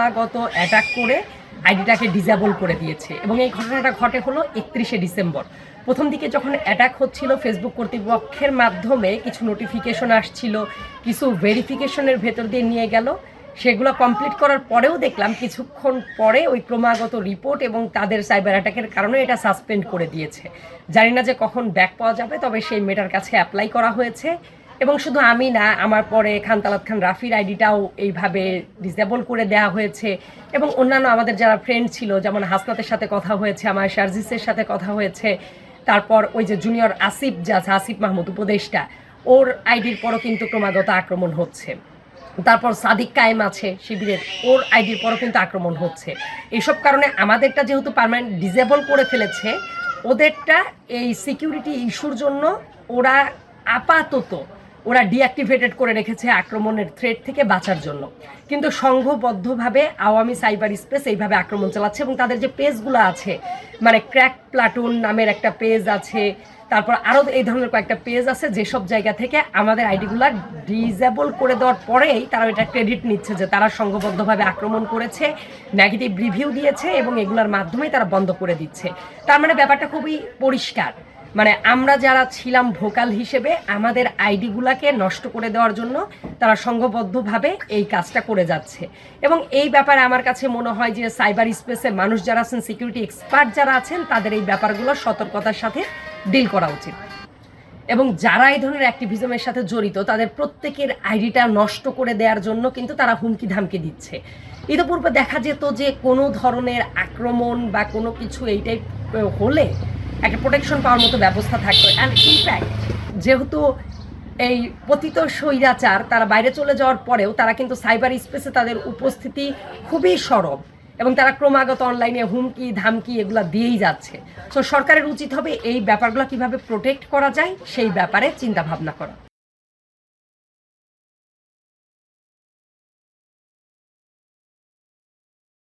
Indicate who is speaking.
Speaker 1: ক্রমাগত অ্যাটাক করে আইডিটাকে ডিসেবল করে দিয়েছে। এবং এই ঘটনাটা ঘটে হলো 31শে ডিসেম্বর। প্রথম দিকে যখন অ্যাটাক হচ্ছিল, ফেসবুক কর্তৃপক্ষের মাধ্যমে কিছু নোটিফিকেশন আসছিল, কিছু ভেরিফিকেশনের ভেতর দিয়ে নিয়ে গেল। সেগুলো কমপ্লিট করার পরেও দেখলাম কিছুক্ষণ পরে ওই ক্রমাগত রিপোর্ট এবং তাদের সাইবার অ্যাটাকের কারণে এটা সাসপেন্ড করে দিয়েছে। জানি না যে কখন ব্যাক পাওয়া যাবে, তবে সেই মেয়েটার কাছে অ্যাপ্লাই করা হয়েছে। এবং শুধু আমি না, আমার পরে খান তালাত খান রাফির আইডিটাও এইভাবে ডিসেবল করে দেওয়া হয়েছে। এবং অন্যান্য আমাদের যারা ফ্রেন্ড ছিল, যেমন হাসনাতের সাথে কথা হয়েছে, আমার শারজিসের সাথে কথা হয়েছে, তারপর ওই যে জুনিয়র আসিফ যা আছে, আসিফ মাহমুদ উপদেষ্টা, ওর আইডির পরও কিন্তু ক্রমাগত আক্রমণ হচ্ছে। তারপর সাদিক কায়েম আছে শিবিরের, ওর আইডির পরও কিন্তু আক্রমণ হচ্ছে। এইসব কারণে আমাদেরটা যেহেতু পার্মানেন্ট ডিসেবল করে ফেলেছে, ওদেরটা এই সিকিউরিটি ইস্যুর জন্য ওরা আপাতত ডিঅ্যাক্টিভেটেড করে রেখেছে আক্রমণের থ্রেট থেকে বাঁচার জন্য। কিন্তু সংঘবদ্ধভাবে আওয়ামী সাইবার স্পেস এইভাবে আক্রমণ চালাচ্ছে। এবং তাদের যে পেজগুলো আছে, মানে ক্র্যাক প্লাটুন নামের একটা পেজ আছে, তারপর আরও এই ধরনের কয়েকটা পেজ আছে, যেসব জায়গা থেকে আমাদের আইডিগুলো ডিসেবল করে দেওয়ার পরেই তারা এটা ক্রেডিট নিচ্ছে যে তারা সংঘবদ্ধভাবে আক্রমণ করেছে, নেগেটিভ রিভিউ দিয়েছে এবং এগুলোর মাধ্যমেই তারা বন্ধ করে দিচ্ছে। তার মানে ব্যাপারটা খুবই পরিষ্কার, মানে আমরা যারা ছিলাম ভোকাল হিসেবে আমাদের আইডিগুলাকে নষ্ট করে দেওয়ার জন্য তারা সংঘবদ্ধভাবে এই কাজটা করে যাচ্ছে। এবং এই ব্যাপারে আমার কাছে মনে হয় যে সাইবার স্পেসে মানুষ যারা আছেন, সিকিউরিটি এক্সপার্ট যারা আছেন, তাদের এই ব্যাপারগুলো সতর্কতার সাথে ডিল করা উচিত। এবং যারা এই ধরনের অ্যাক্টিভিজমের সাথে জড়িত, তাদের প্রত্যেকের আইডিটা নষ্ট করে দেওয়ার জন্য কিন্তু তারা হুমকি ধামকি দিচ্ছে। ইতিপূর্বে দেখা যেত যে কোনো ধরনের আক্রমণ বা কোনো কিছু এইটাই হলে একটা প্রোটেকশন পাওয়ার মতো ব্যবস্থা থাকতো। অ্যান্ড ইনফ্যাক্ট যেহেতু এই পতিত স্বৈরাচার তারা বাইরে চলে যাওয়ার পরেও তারা কিন্তু সাইবার স্পেসে তাদের উপস্থিতি খুবই সরব এবং তারা ক্রমাগত অনলাইনে হুমকি ধামকি এগুলা দিয়েই যাচ্ছে। সো সরকারের উচিত হবে এই ব্যাপারগুলো কিভাবে প্রোটেক্ট করা যায় সেই ব্যাপারে চিন্তা ভাবনা করা।